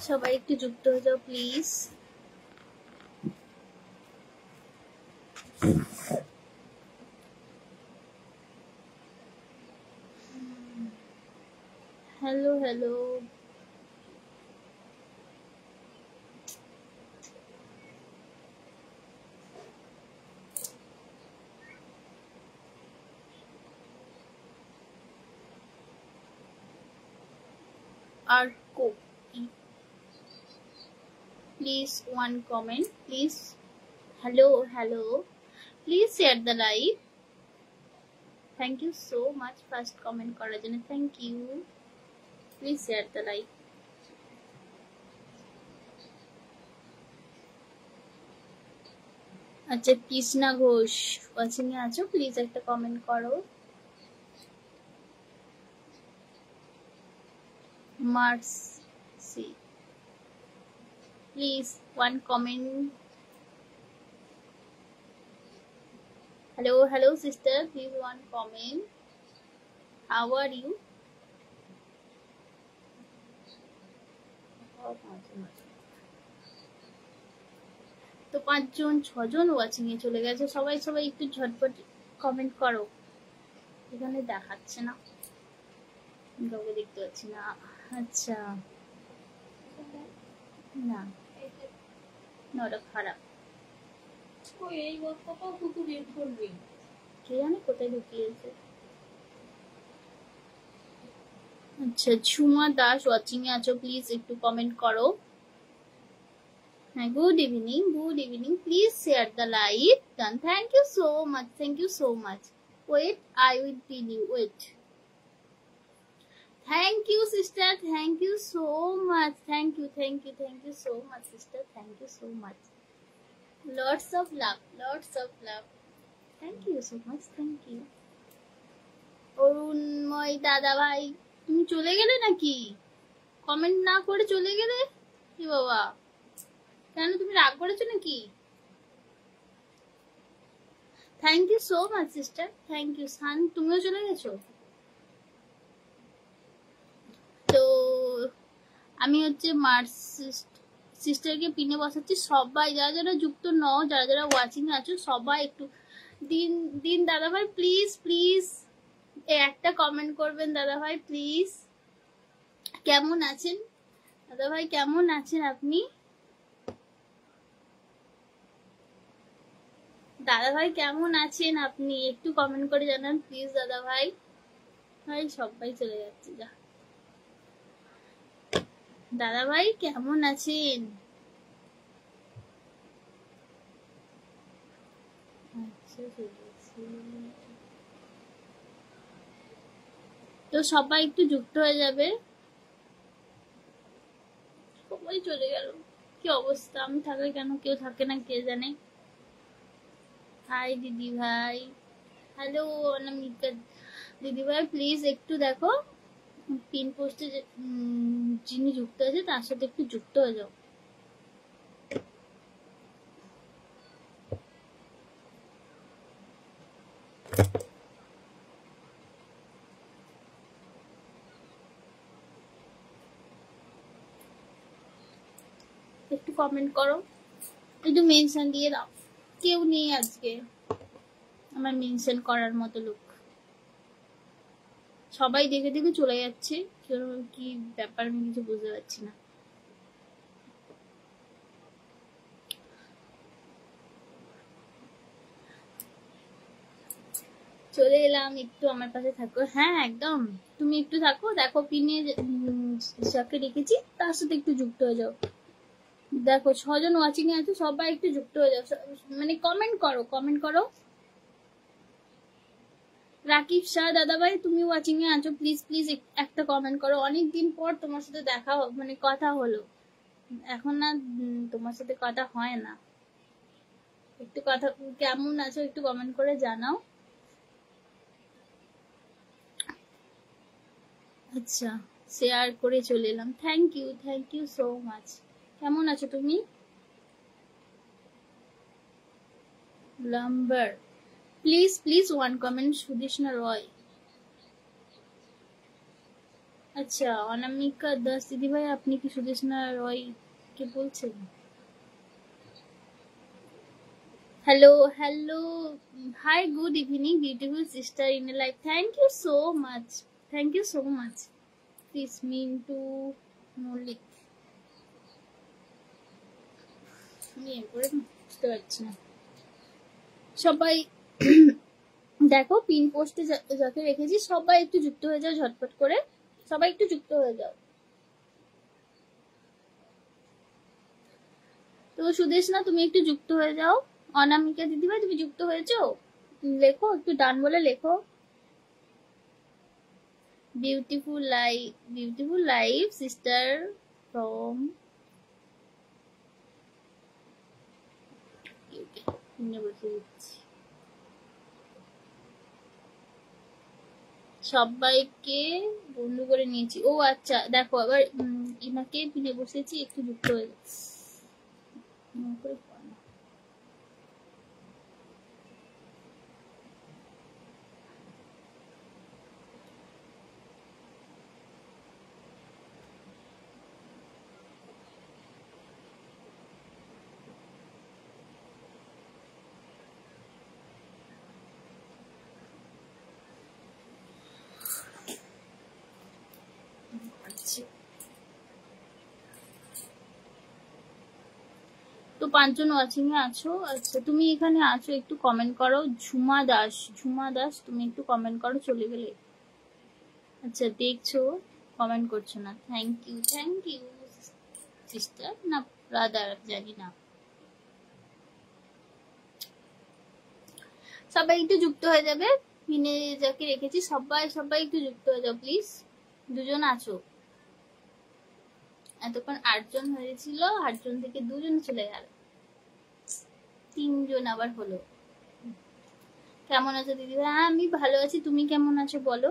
সবাই একটু যুক্ত হয়ে যাও please. Hello hello, Arco, please one comment, please. Hello hello, please share the live. Thank you so much first comment করার জন্য, thank you. Please share the live. আচ্ছা, Krishna Ghosh watching এ আছো, প্লিজ একটা কমেন্ট করো। Mercy, please one comment. Hello hello sister, please one comment. How are you? তো 5 জন 6 জন watching a চলে গেছে, সবাই সবাই একটু ঝটপট কমেন্ট করো। এখানে দেখাচ্ছে না, কাউকে দেখতে পাচ্ছি না। আচ্ছা, না ওটা খারাপ, এই বক্তাটাও শুধু রিড করবি, কে জানে কোথায় ঢুকিয়েছে। আচ্ছা, ঝুমা দাস ওয়াচিং এ আছো, প্লিজ একটু কমেন্ট করো। হ্যাঁ, good evening, good evening, please share the live. Done, thank you so much, thank you so much. Wait, I will tell you, wait. Thank you sister, thank you so much, thank you so much sister, thank you so much. Lots of love, thank you so much, thank you. Arunmoy দাদা ভাই, তুমি চলে গেলে নাকি? Comment না করে চলে গেলে কি বাবা, কেন তুমি রাগ করেছো নাকি? Thank you so much sister, thank you. Son, তুমিও চলে গেছো? তো আমি হচ্ছে মার্স সিস্টারকে পিনে বসাচ্ছি। সবাই যারা যারা যুক্ত নও, যারা যারা ওয়াচিং আছো, সবাই একটু দিন দাদা ভাই, প্লিজ প্লিজ একটা কমেন্ট করবেন দাদা ভাই, প্লিজ। কেমন আছেন দাদা ভাই, কেমন আছেন আপনি? দাদা ভাই কেমন আছেন আপনি, একটু কমেন্ট করে জানান প্লিজ দাদা ভাই। ভাই সবাই চলে যাচ্ছে, যা। দাদা ভাই কেমন আছেন? তো সবাই একটু যুক্ত হয়ে যাবে। সবাই চলে গেল, কি অবস্থা। আমি থাকলে কেন কেউ থাকে না কে জানে। হাই দিদি ভাই, হ্যালো অনামিকা দিদি ভাই, প্লিজ একটু দেখো পিন পোস্টে যিনি যুক্ত আছে তার সাথে একটু যুক্ত হয়ে যাও। একটু কমেন্ট করো, একটু মেনশন দিয়ে দাও। কেউ নেই আজকে আমার মেনশন করার মতো লোক, সবাই দেখে দেখে চলে যাচ্ছে। কি ব্যাপার আমি কিছু বুঝতে পারছি না। চলে এলাম, একটু আমার পাশে থাকো। হ্যাঁ একদম, তুমি একটু থাকো, দেখো পিনে যাকে রেখেছি তার সাথে একটু যুক্ত হয়ে যাও। দেখো 6 জন ওয়াচিং এ আছে, সবাই একটু যুক্ত হয়ে যাও, মানে কমেন্ট করো, কমেন্ট করো। রাকিব শাহ দাদা ভাই, তুমি ওয়াচিং এ আছো, প্লিজ প্লিজ একটা কমেন্ট করো। অনেকদিন পর তোমার সাথে দেখা, মানে কথা হলো, এখন না তোমার সাথে কথা হয় না। একটু কথা, কেমন আছো একটু কমেন্ট করে জানাও। আচ্ছা, শেয়ার করে চলে এলাম, থ্যাংক ইউ সো মাচ। কেমন আছো তুমি? লাম্বার, please please one comment. Sudeshna Roy, আচ্ছা, অনামিকা দাস দিদি ভাই, আপনি কি সুদেশনা রয় কে বলছেন? Hello hello, hi, good evening beautiful sister in life, thank you so much, thank you so much. This mean to Mallick, আমি এরপরে বুঝতে পারছি না। সবাই দেখো পিন পোস্টে যাকে রেখেছি সবাই একটু যুক্ত হয়ে যাও ঝটপট করে, সবাই একটু যুক্ত হয়ে যাও। তো সুদেশনা তুমি একটু যুক্ত হয়ে যাও। অনামিকা দিদিভাই তুমি যুক্ত হয়েছো? লেখো একটু, ডান বলে লেখো। বিউটিফুল লাইফ সিস্টার ফ্রম বসে দিচ্ছি সবাইকে, বন্ধু করে নিয়েছি। ও আচ্ছা, দেখো আবার ইনাকে পিনে বসেছি, একটু যুক্ত হয়ে যাচ্ছে। তো 5 জন ওয়াচিং এ আছো। আচ্ছা, তুমি এখানে আছো, একটু কমেন্ট করো। ঝুমা দাস তুমি একটু কমেন্ট করো, চলে গেলে। আচ্ছা, দেখছো, কমেন্ট করছো না, থ্যাংক ইউ সিস্টার, না ব্রাদার জানি না। সবাই একটু যুক্ত হয়ে যাবে, পিনে যাকে রেখেছি সবাই একটু যুক্ত হয়ে যাও প্লিজ। 2 জন আছো, এতক্ষণ 8 জন হয়েছিল, 8 জন থেকে 2 জন চলে গেল, 3 জন আবার হলো। কেমন আছো দিদি? হ্যাঁ আমি ভালো আছি, তুমি কেমন আছো বলো।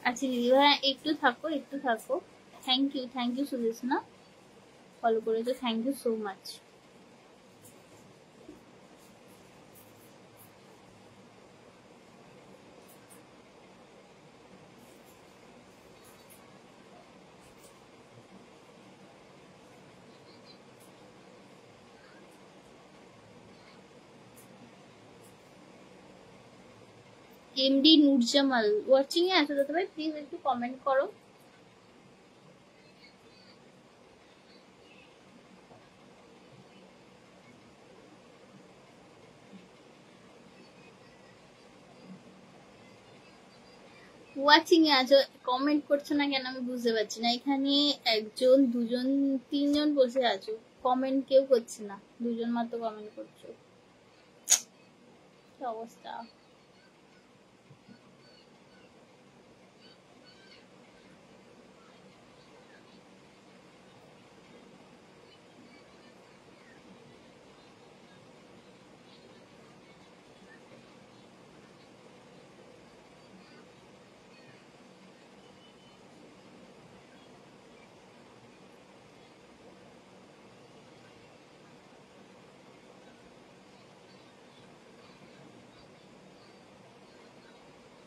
আচ্ছা দিদি ভাই একটু থাকো। থ্যাংক ইউ সুদেশনা, ফলো করেছো, thank you so much. MD Nurjamal watching এ আছো দাদা ভাই, প্লিজ একটু কমেন্ট করো। ওয়াচিং এ আছো, কমেন্ট করছো না কেন আমি বুঝতে পারছি না। এখানে 1 জন 2 জন 3 জন বসে আছো, কমেন্ট কেউ করছে না, 2 জন মাত্র কমেন্ট করছো, কি অবস্থা।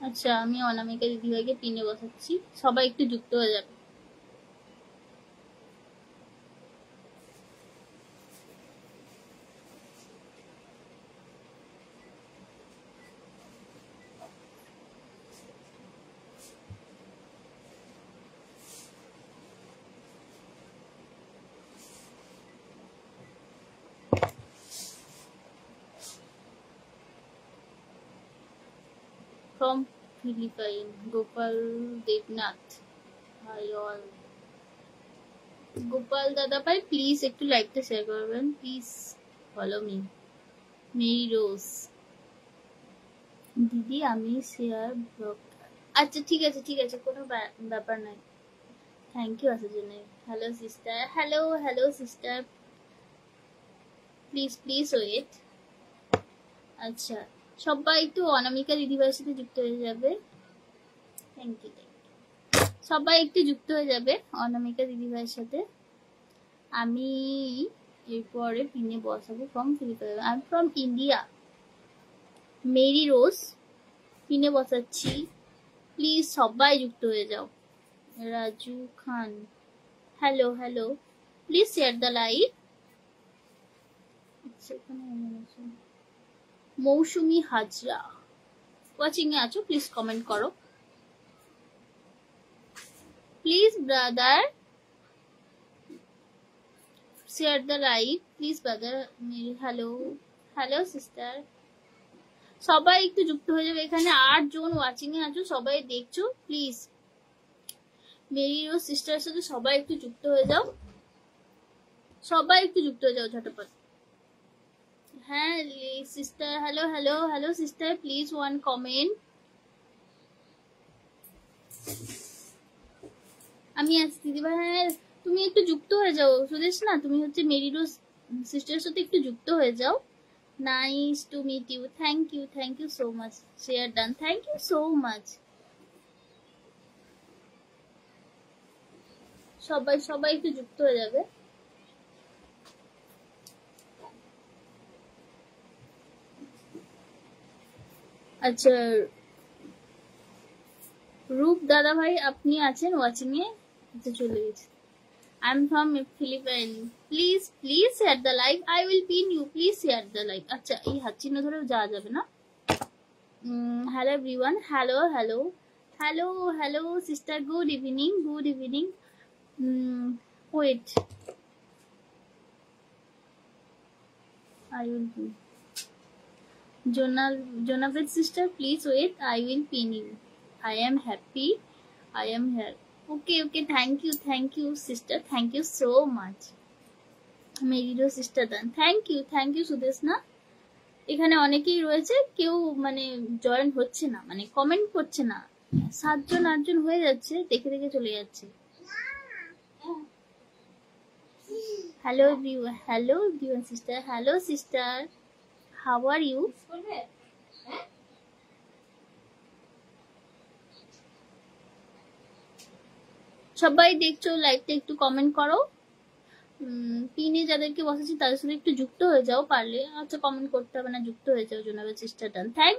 আচ্ছা, আমি অনামিকা দিদিভাইকে পিনে বসাচ্ছি, সবাই একটু যুক্ত হয়ে যাবে। From Philippine, Gopal Debnath, hi all. Gopal দাদা ভাই প্লিজ একটু লাইকটা শেয়ার করবেন please, follow me. Mary Rose, দিদি আমি শেয়ার ব্লগ। আচ্ছা ঠিক আছে ঠিক আছে, কোনো ব্যাপার নাই। থ্যাংক ইউ আসার জন্য। Hello sister, hello hello sister, please please wait. আচ্ছা, সবাই একটু অনামিকা দিদিভাইয়ের সাথে যুক্ত হয়ে যাবে। থ্যাংক ইউ, সবাই একটু যুক্ত হয়ে যাবে অনামিকা দিদিভাইয়ের সাথে। আমি এরপরে পিনে বসাবো from Philippines. I am from India. Mary Rose পিনে বসাচ্ছি, প্লিজ সবাই যুক্ত হয়ে যাও। Raju Khan, hello hello, please share the live. Mousumi Hazra watching এ আছো, প্লিজ কমেন্ট করো। Please brother share the live, please brother. Hello hello sister, সবাই একটু যুক্ত হয়ে যাবে। এখানে 8 জন ওয়াচিং এ আছো, সবাই দেখছো, প্লিজ মেরি রোজ সিস্টারের সাথে সবাই একটু যুক্ত হয়ে যাও, সবাই একটু যুক্ত হয়ে যাও ঝটপট। হ্যাঁ sister, hello hello hello sister, please one comment. আমি আছি দিদিভাই। হ্যাঁ তুমি একটু যুক্ত হয়ে যাও সুদেশ না, তুমি হচ্ছে মেরি রোজ সিস্টারের সাথে একটু যুক্ত হয়ে যাও। Nice to meet you, thank you so much. Share done, thank you so much. সবাই সবাই একটু যুক্ত হয়ে যাবে। আচ্ছা রূপ দাদা ভাই আপনি আছেন ওয়াচিং এ? আচ্ছা চলে গেছে। I am from Philippine, please please share the live, I will pin you, please share the live. আচ্ছা এই হাত চিহ্ন ধরে যাওয়া যাবে না। Hello everyone, hello hello hello hello sister, good evening good evening. Wait, I will do. Jonabet sister, please wait. I will pin you. I am happy. I am here. Okay, okay. Thank you, sister. Thank you so much. মেরিরো sister দান, thank you Sudeshna. এখানে অনেকেই রয়েছে, কেউ মানে join হচ্ছে না, মানে কমেন্ট করছে না। 7 জন 8 জন হয়ে যাচ্ছে, দেখে দেখে চলে যাচ্ছে। Hello everyone sister, hello sister, how are you? সবাই দেখছো লাইভটা, একটু কমেন্ট করো। পিনে যাদেরকে বসেছি তাদের সাথে একটু যুক্ত হয়ে যাও পারলে। আচ্ছা কমেন্ট করতে হবে না, যুক্ত হয়ে যাও। জোনাবের সিস্টার ডান, thank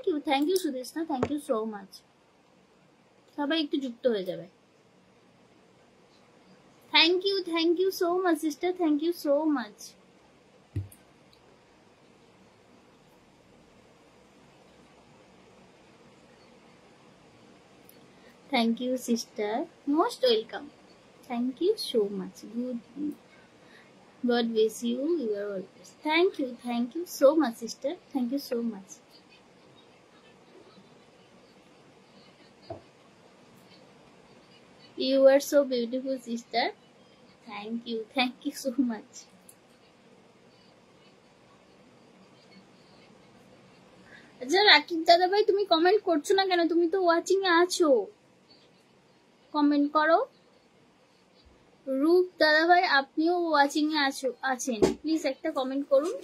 you Sudeshna, thank you so much. সবাই একটু যুক্ত হয়ে যাবে। Thank you so much sister, thank you so much. Thank you, sister. Most welcome. Thank you so much. Good. God bless you. You are always. Thank you so much, sister. Thank you so much. You are so beautiful, sister. Thank you so much. আচ্ছা রাকিব দাদা ভাই, তুমি comment করছো না কেন? তুমি তো watching এ আছো, কমেন্ট করো। রূপ দাদা ভাই আপনিও ওয়াচিং এ আছেন, প্লিজ একটা কমেন্ট করুন।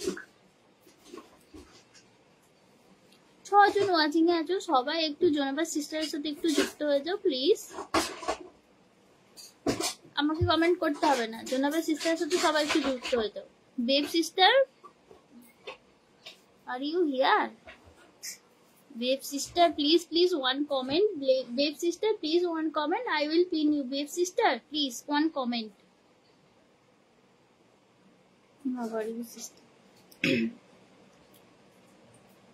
6 জন ওয়াচিং এ আছো, সবাই একটু জোনাবার সিস্টারের সাথে একটু যুক্ত হয়ে যাও প্লিজ। আমাকে কমেন্ট করতে হবে না, জোনাবার সিস্টারের সাথে সবাই একটু যুক্ত হয়ে যাও। Babe sister, are you here? Babe sister, please one comment. Babe sister, please one comment. I will pin you. Babe sister, please one comment. How are you, sister?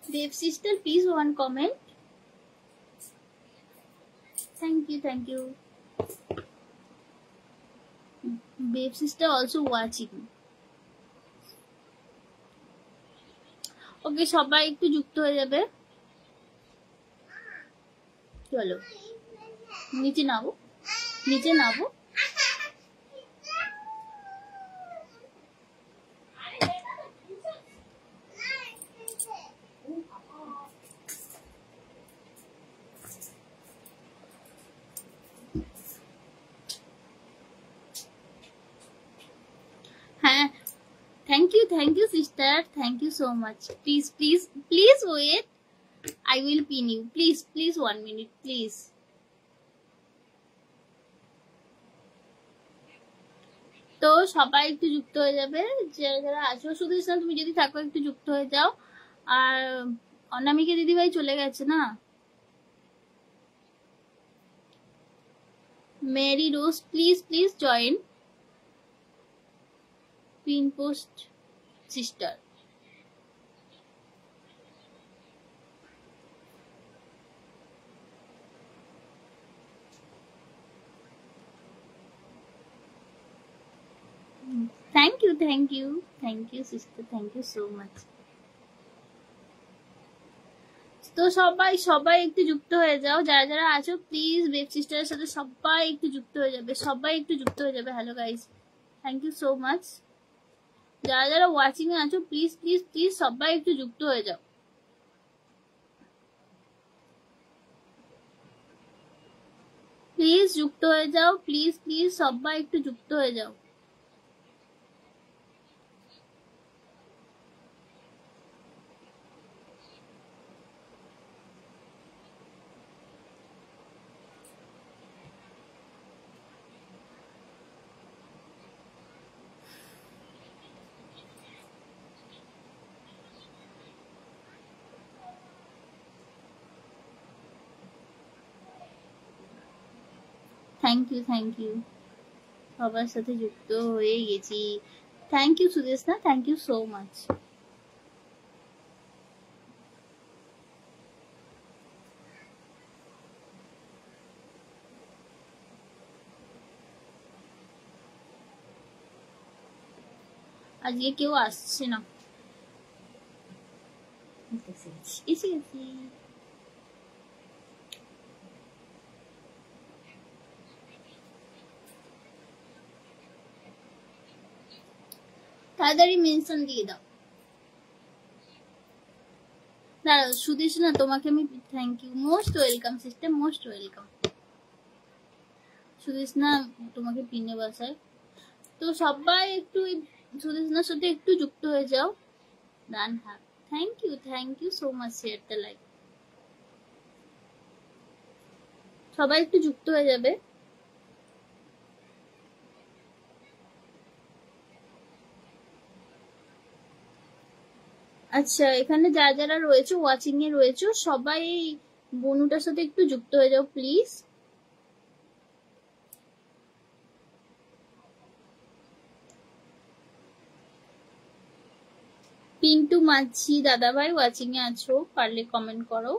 Babe sister, please one comment. Thank you. Babe sister also watching. Okay, সবাই একটু যুক্ত হয়ে যাবে। চলো নিচে নামো। thank you sister, thank you so much. Please wait, I will pin you. Please 1 minute please. তো সবাই একটু যুক্ত হয়ে যাবে, যারা যারা আছো। শুধু তুমি যদি থাকো একটু যুক্ত হয়ে যাও। আর অনামিকা দিদিভাই চলে গেছে না। Mary Rose please join pin post sister. thank you sister, thank you so much. তো সবাই একটু যুক্ত হয়ে যাও, যারা যারা আছো প্লিজ বেব সিস্টারের সাথে সবাই একটু যুক্ত হয়ে যাবে। Hello guys, thank you so much. যারা যারা ওয়াচিং এ আছো প্লিজ সবাই একটু যুক্ত হয়ে যাও। প্লিজ যুক্ত হয়ে যাও, প্লিজ সবাই একটু যুক্ত হয়ে যাও। থ্যাংক ইউ সবার সাথে যুক্ত হয়ে গেছি। Thank you Sudeshna, thank you so much. আজকে কেউ আসছে না। এসে গেছি। তাড়াতাড়ি মেনশন দিয়ে দাও। দাঁড়াও সুদেশ না, তোমাকে আমি thank you, most welcome sister, most welcome. Sudeshna তোমাকে পিনে বসায়। তো সবাই একটু সুদেশ নার সাথে একটু যুক্ত হয়ে যাও। ডান হ্যাঁ, thank you so much share the like. সবাই একটু যুক্ত হয়ে যাবে। আচ্ছা, এখানে যারা যারা রয়েছে ওয়াচিং এ রয়েছে সবাই বনুটার সাথে একটু যুক্ত হয়ে যাও প্লিজ। পিন্টু মাঝি দাদাভাই ওয়াচিং এ আছো, পারলে কমেন্ট করো।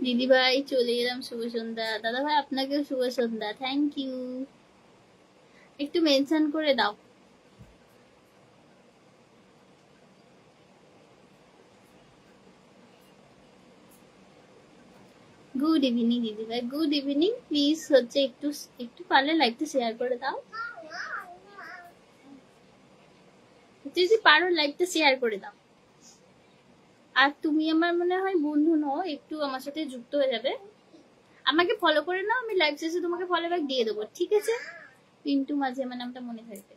দিদি ভাই চলে এলাম, শুভ সন্ধ্যা। দাদা ভাই আপনাকেও শুভ সন্ধ্যা, থ্যাংক ইউ। একটু মেনশন করে দাও। গুড ইভিনিং দিদি ভাই, গুড ইভিনিং। প্লিজ হচ্ছে একটু একটু পারলে লাইভটা শেয়ার করে দাও। যদি পারো লাইভটা শেয়ার করে দাও। আর তুমি আমার মনে হয় বন্ধু নও, একটু আমার সাথে যুক্ত হয়ে যাবে। আমাকে ফলো করে নাও, আমি লাইভ শেষে তোমাকে ফলো ব্যাক দিয়ে দেবো, ঠিক আছে? পিন্টু মাঝে আমার নামটা মনে থাকবে।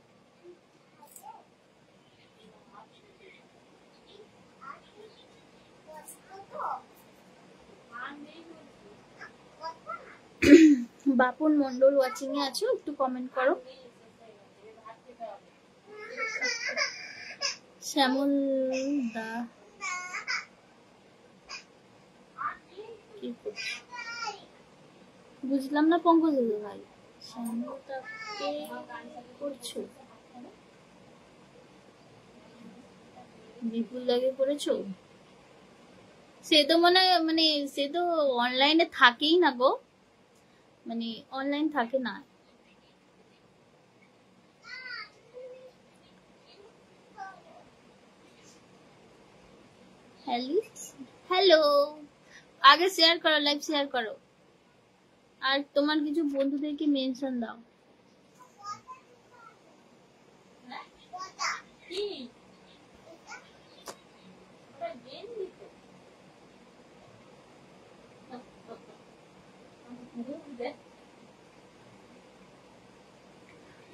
বাপন মন্ডল ওয়াচিং এ আছো, একটু কমেন্ট করো। শ্যামল দা বুঝলাম না পঙ্কজ ভাই, শ্যামলদাকে করছো, বিপুল দাকে করেছো? সে তো মানে সে তো অনলাইনে থাকেই না গো, মানে অনলাইন থাকে না। হ্যালো হ্যালো, আগে শেয়ার করো, লাইভ শেয়ার করো, আর তোমার কিছু বন্ধুদেরকে মেনশন দাও। কি ওটা গেম দিত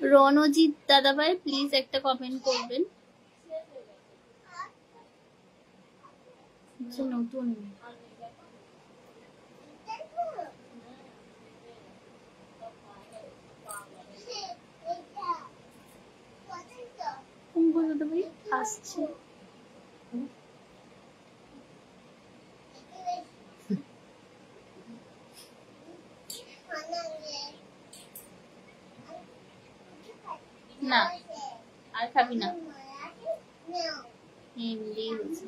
রণজিৎ দাদাভাই প্লিজ একটা কমেন্ট করবেন। আচ্ছা, নতুন কুম্ভ দাদাভাই আসছে। না আর খাবি না, এমনি হচ্ছে।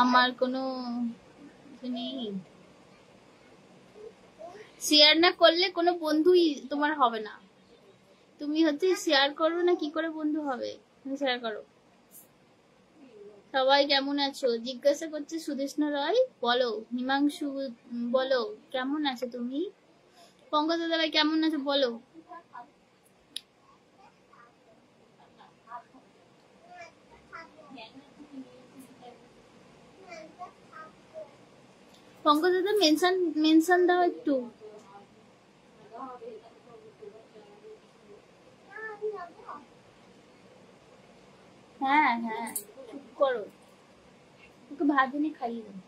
আমার কোনো কিছু নেই, শেয়ার না করলে কোনো বন্ধুই তোমার হবে না। তুমি হচ্ছে শেয়ার করো না, কি করে বন্ধু হবে? তুমি শেয়ার করো। সবাই কেমন আছো জিজ্ঞাসা করছে সুদেষ্ণা রয়। বলো হিমাংশু, বলো কেমন আছো তুমি? পঙ্কজ দাদা কেমন আছো বলো। পঙ্কজ দাদা মেনশন মেনশন দাও একটু। হ্যাঁ হ্যাঁ চুপ করো, ওকে ভাত এনে খাইয়ে দাও।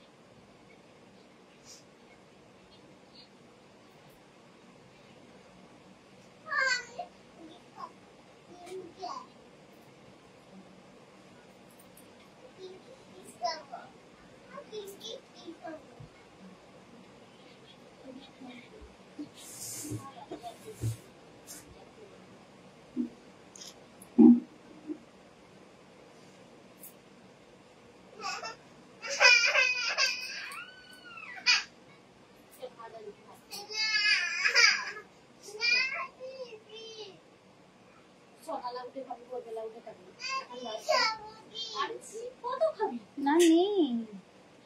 না নেই,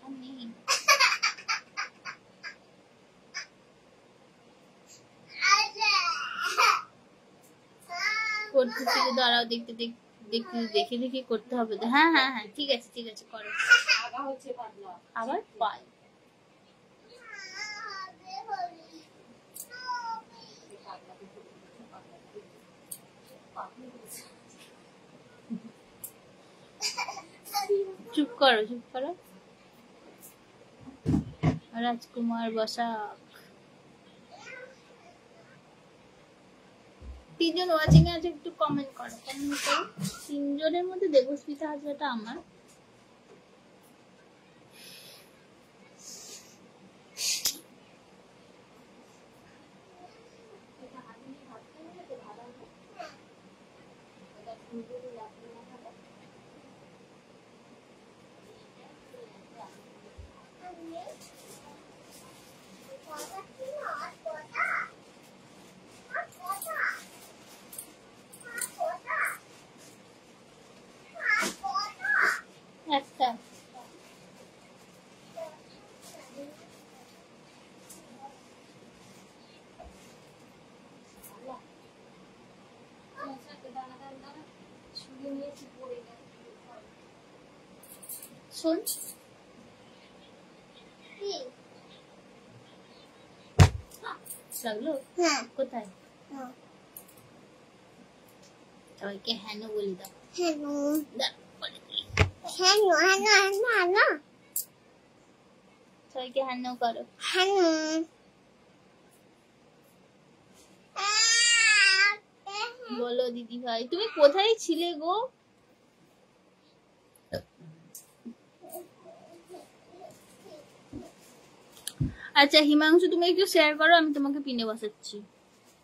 আর নেই। করতেছি, দাঁড়াও দেখতে দেখতে দেখে দেখে করতে হবে তো। হ্যাঁ হ্যাঁ হ্যাঁ ঠিক আছে ঠিক আছে করো। আবার পাল চুপ করো চুপ করো। রাজকুমার বসাক, তিনজন ওয়াচিং এ আছে, একটু কমেন্ট করো, কমেন্ট করো। তিনজনের মধ্যে দেবস্মিতা হাজরাটা আমার। একটা শোন লাগলো। হ্যাঁ কোথায়? সবাইকে হ্যানো বলে দাও। হ্যানো হ্যানো হ্যানো হ্যানো হ্যানো, সবাইকে হ্যানো করো। হ্যানো বলো দিদি ভাই তুমি কোথায় ছিলে গো? আচ্ছা হিমাংশু তুমি একটু শেয়ার করো, আমি তোমাকে পিনে বসাচ্ছি।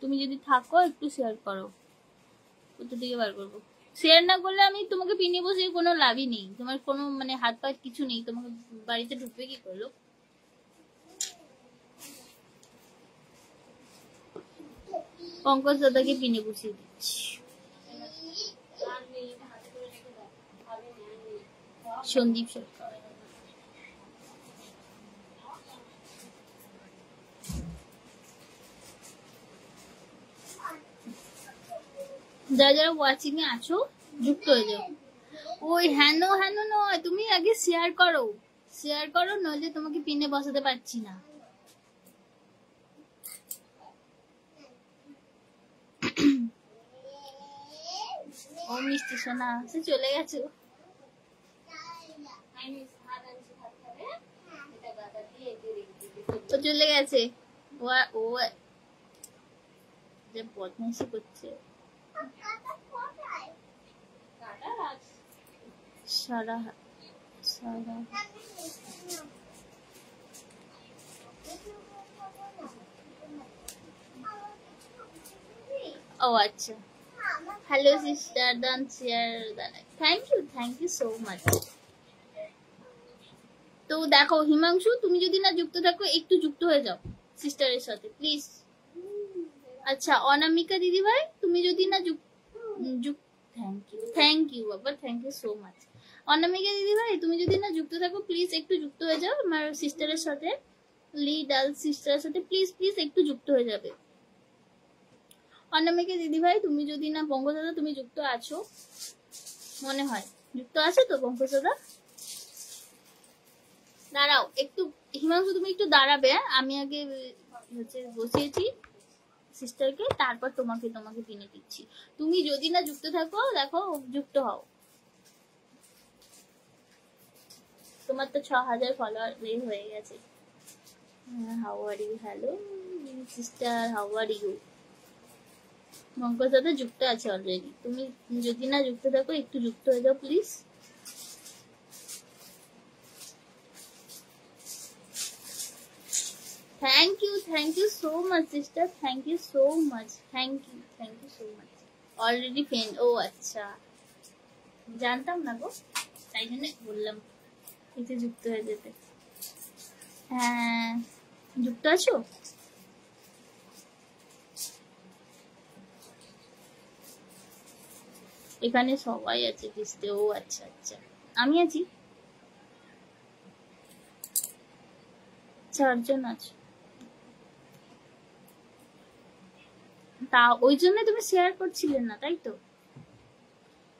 তুমি যদি থাকো একটু শেয়ার করো, কোথা থেকে বার করবো। শেয়ার না করলে আমি তোমাকে পিনে বসে কোনো লাভই নেই, তোমার কোনো মানে হাত পা কিছু নেই, তোমাকে বাড়িতে ঢুকবে কি করলো। পঙ্কজ দাদাকে পিনে বসিয়ে দিচ্ছি। সন্দীপ সরকার যারা যারা ওয়াচিং এ আছো যুক্ত হয়ে যাও। ওই হ্যানো হ্যানো নয়, তুমি আগে শেয়ার করো, শেয়ার করো, নইলে তোমাকে পিনে বসাতে পারছি না। ও মিষ্টি সোনা সে চলে গেছো। ও চলে গেছে। ও ও যে বদমাইশি করছে সারা সারা। ও আচ্ছা, hello sister done share, thank you so much. তো দেখো হিমাংশু, তুমি যদি না যুক্ত থাকো একটু যুক্ত হয়ে যাও সিস্টারের সাথে প্লিজ। আচ্ছা অনামিকা দিদি ভাই, তুমি যদি না থ্যাংক ইউ বাবা, থ্যাংক ইউ সো মাচ। অনামিকা দিদি ভাই, তুমি যদি না যুক্ত থাকো প্লিজ একটু যুক্ত হয়ে যাও আমার সিস্টারের সাথে, লিডাল সিস্টারের সাথে প্লিজ প্লিজ একটু যুক্ত হয়ে যাবে। অনামিকা দিদি ভাই, তুমি যদি না, পঙ্কজ দাদা তুমি যুক্ত আছো মনে হয়, যুক্ত আছো তো পঙ্কজ দাদা? দাঁড়াও একটু, হিমাংশু তুমি একটু দাঁড়াবে, আমি আগে হচ্ছে বসিয়েছি সিস্টারকে, তারপর তোমাকে পিনে দিচ্ছি। তুমি যদি না যুক্ত থাকো দেখো যুক্ত হও। তোমার তো 6000 ফলোয়ার হয়ে গেছে। How are you, hello sister, how are you? Pankaj দাদা যুক্ত আছে অলরেডি, তুমি যদি না যুক্ত থাকো একটু যুক্ত হয়ে যাও please. Thank you so much sister, thank you so much, thank you so much. Already friend, ও আচ্ছা জানতাম না গো, তাই জন্য বললাম এতে যুক্ত হয়ে যেতে। হ্যাঁ যুক্ত আছো? এখানে সবাই আছে লিস্টে, ও আচ্ছা আচ্ছা, আমি আছি, 4 জন আছে। তা ওই জন্য তুমি শেয়ার করছিলে না তাই তো?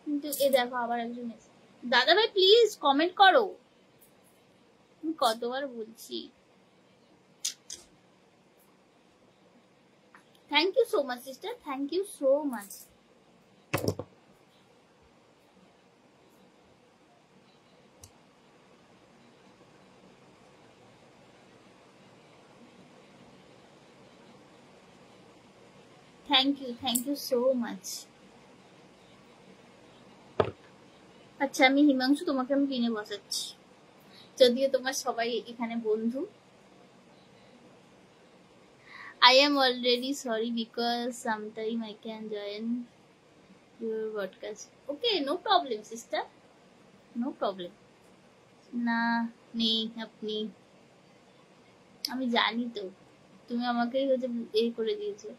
কিন্তু এ দেখো আবার একজন এসে। দাদা ভাই প্লিজ কমেন্ট করো, আমি কতবার বলছি। Thank you so much sister, thank you so much. Thank you so much. আচ্ছা আমি হিমাংশু, তোমাকে আমি পিনে বসাচ্ছি, যদিও তোমার সবাই এখানে বন্ধু। I am already sorry because sometime I can join your podcast. Okay, no problem sister, no problem. না নেই আপনি, আমি জানি তো, তুমি আমাকেই হচ্ছে এই করে দিয়েছো।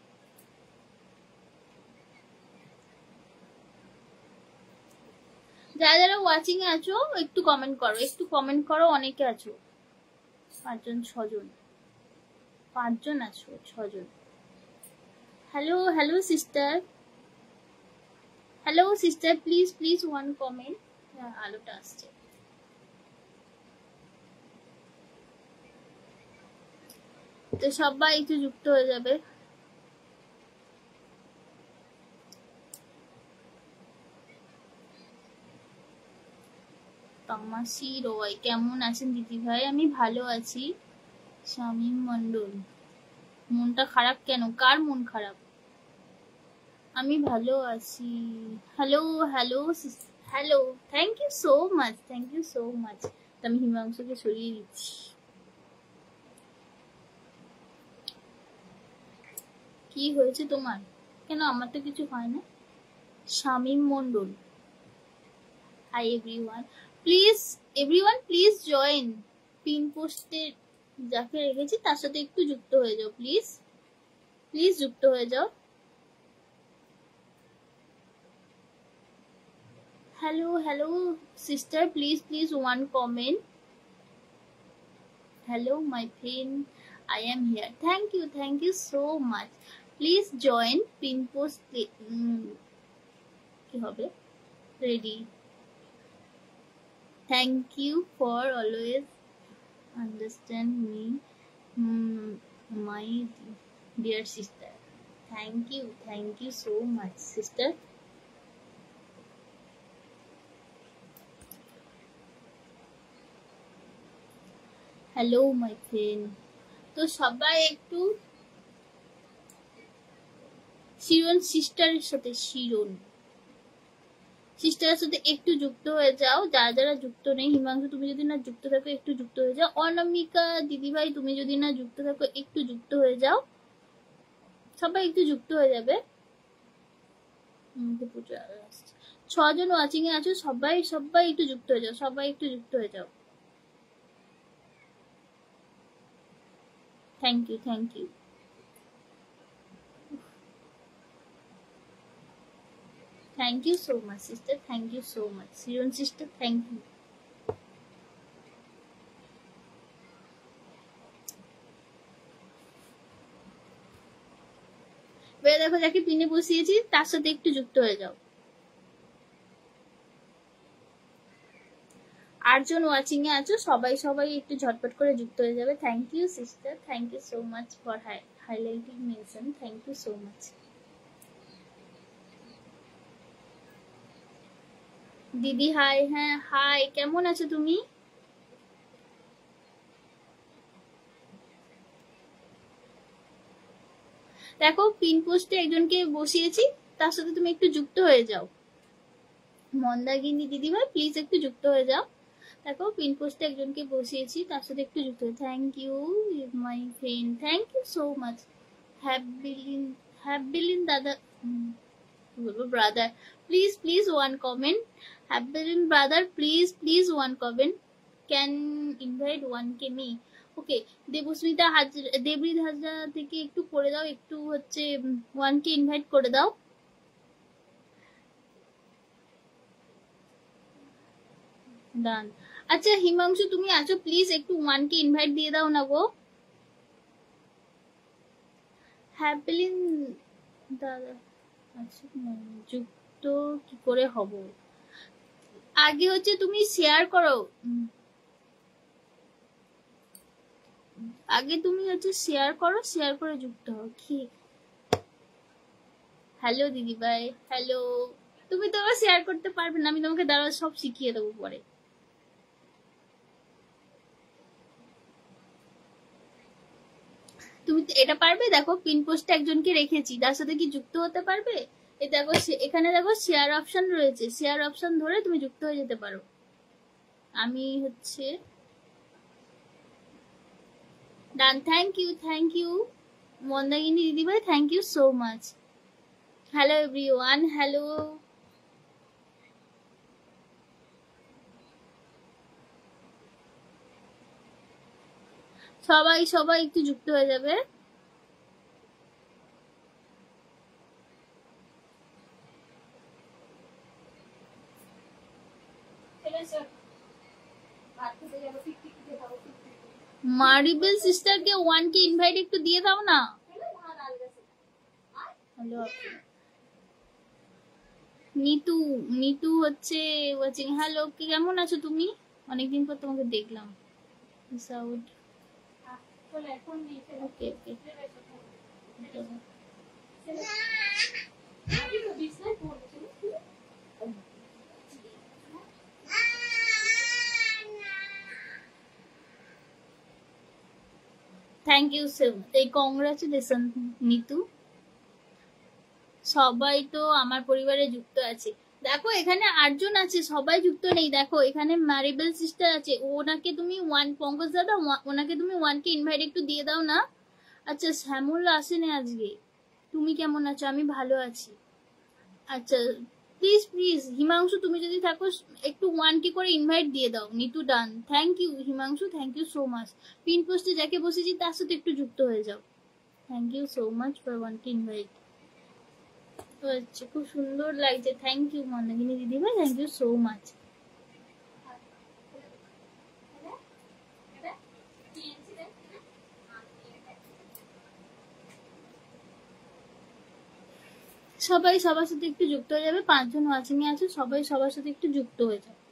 যারা যারা ওয়াচিং এ আছো একটু কমেন্ট করো, একটু কমেন্ট করো, অনেকে আছো, 5 জন 6 জন, 5 জন আছো, 6 জন। Hello hello sister, hello sister, please please one comment. আলোটা আসছে, তো সবাই একটু যুক্ত হয়ে যাবে। তামাসি রয়, কেমন আছেন দিদি ভাই? আমি ভালো আছি। শামীম মন্ডল, মনটা খারাপ কেন? কার মন খারাপ? আমি ভালো আছি। Hello hello hello, thank you so much, thank you so much. আমি হিমাংশুকে সরিয়ে দিচ্ছি। কি হয়েছে তোমার? কেন আমার তো কিছু হয় না। Shamim Mondal. Hi everyone please join. Pin পোস্টে যাকে রেখেছি তার সাথে একটু যুক্ত হয়ে যাও, প্লিজ যুক্ত হয়ে যাও। hello sister, please one comment. Hello my friend, I am here. Thank you so much. Please join pin post কি হবে ready. Thank you for always understand me, my dear sister. Thank you so much sister. Hello my friend. তো সবাই একটু শিরন সিস্টারের সাথে একটু যুক্ত হয়ে যাও, যারা যুক্ত নেই। হিমাংশু তুমি যদি না যুক্ত থাকো একটু যুক্ত হয়ে যাও। অনামিকা দিদিভাই তুমি যদি না যুক্ত থাকো একটু যুক্ত হয়ে যাও, সবাই একটু যুক্ত হয়ে যাবে। 6 জন ওয়াচিং এ আছো, সবাই একটু যুক্ত হয়ে যাও, সবাই একটু যুক্ত হয়ে যাও। Thank you so much sister, thank you so much Siron sister, thank you. দেখো যাকে পিনে বসিয়েছি তার সাথে একটু যুক্ত হয়ে যাও। 8 জন ওয়াচিং এ আছো, সবাই একটু ঝটপট করে যুক্ত হয়ে যাবে। Thank you sister, thank you so much for highlighting mention, thank you so much. দিদি হাই। হ্যাঁ হাই, কেমন আছো তুমি? দেখো পিন পোস্টে একজনকে বসিয়েছি, তার সাথে তুমি একটু যুক্ত হয়ে যাও। মন্দাগিনী দিদিভাই প্লিজ একটু যুক্ত হয়ে যাও। দেখো পিন পোস্টে একজনকে বসিয়েছি, তার সাথে একটু যুক্ত হয়ে। Thank you my friend, thank you so much. হ্যাবিলিন দাদা বলবো ব্রাদার, প্লিজ ওয়ান কমেন্ট। হ্যাবিলিন brother please one comment. Can invite 1K me. Okay Debasmita দেবৃদ হাজরা থেকে একটু করে দাও, একটু হচ্ছে 1K ইনভাইট করে দাও। ডান। আচ্ছা হিমাংশু তুমি আছো, প্লিজ একটু 1K ইনভাইট দিয়ে দাও না গো। হ্যাপিলিন দাদা আচ্ছা যুক্ত কি করে হব? আগে হচ্ছে তুমি শেয়ার করো, আগে তুমি হচ্ছে শেয়ার করে যুক্ত হও। কি হ্যালো দিদি ভাই, হ্যালো। তুমি তো আবার শেয়ার করতে পারবে না, আমি তোমাকে দাঁড়াও সব শিখিয়ে দেবো পরে। তুমি এটা পারবে? দেখো পিন পোস্টে একজনকে রেখেছি, তার সাথে কি যুক্ত হতে পারবে? এই দেখো এখানে দেখো শেয়ার অপশন রয়েছে, শেয়ার অপশন ধরে তুমি যুক্ত হয়ে যেতে পারো। আমি হচ্ছে ডান। থ্যাংক ইউ মন্দাগিনী দিদিভাই, thank you so much. Hello everyone, hello. সবাই একটু যুক্ত হয়ে যাবে। মারিবেল সিস্টারকে 1K ইনভাইট একটু দিয়ে দাও না। হ্যালো নিতু হচ্ছে ওয়াচিং। হ্যালো কেমন আছো তুমি? অনেকদিন পর তোমাকে দেখলাম। South okay thank you so much. এই কংগ্রাচুলেশন নিতু। সবাই তো আমার পরিবারে যুক্ত আছে। দেখো এখানে 8 জন আছে, সবাই যুক্ত নেই। দেখো এখানে মারিবেল সিস্টার আছে, ওনাকে তুমি পঙ্কজ দাদা ওনাকে তুমি 1K ইনভাইট একটু দিয়ে দাও না। আচ্ছা শ্যামল আসেনি আজকে। তুমি কেমন আছো? আমি ভালো আছি। আচ্ছা প্লিজ প্লিজ হিমাংশু, তুমি যদি থাকো একটু 1K করে ইনভাইট দিয়ে দাও। নিতু ডান, thank you Himanshu, thank you so much. Pin পোস্টে যাকে বসেছি তার সাথে একটু যুক্ত হয়ে যাও। Thank you so much for 1K invite. আচ্ছা, খুব সুন্দর লাগছে, থ্যাংক ইউ মন্দাকিনী দিদি ভাই, থ্যাংক ইউ সো মাচ। সবাই সবার সাথে একটু যুক্ত হয়ে যাবে, 5 জন ওয়াচিং এ আছে, সবাই সবার সাথে একটু যুক্ত হয়ে যাবে।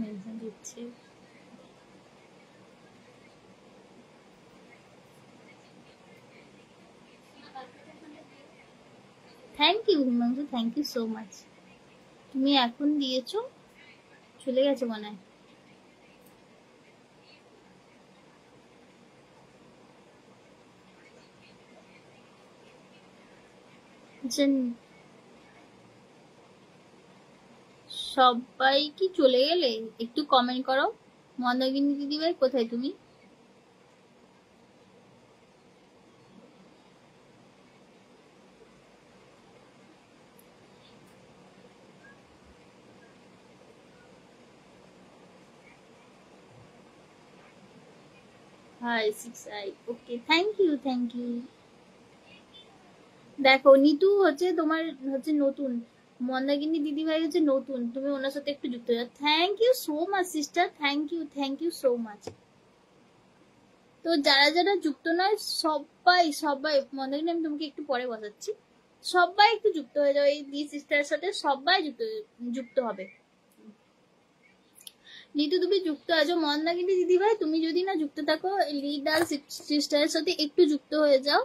মেনশন দিচ্ছে। Thank you Himanshu, thank you so much. তুমি এখন দিয়েছো, চলে গেছে মনে হয়। সবাই কি চলে গেলে? একটু কমেন্ট করো। মন্দাকিনী দিদি ভাই কোথায় তুমি? Hi 6i, okay, thank you thank you. দেখো নিতু হচ্ছে তোমার হচ্ছে নতুন, মন্দাকিনী দিদি ভাই হচ্ছে নতুন, তুমি ওনার সাথে একটু যুক্ত হয়ে যাও। Thank you so much sister, thank you so much. তো যারা যারা যুক্ত নয় সবাই সবাই, মন্দাকিনী আমি তোমাকে একটু পরে বসাচ্ছি, সবাই একটু যুক্ত হয়ে যাও, এই দি সিস্টারের সাথে সবাই যুক্ত হবে। নিতু তুমি যুক্ত আছো, মন্দাকিনী দিদি ভাই তুমি যদি না যুক্ত থাকো লিডার সিস্টারের সাথে একটু যুক্ত হয়ে যাও।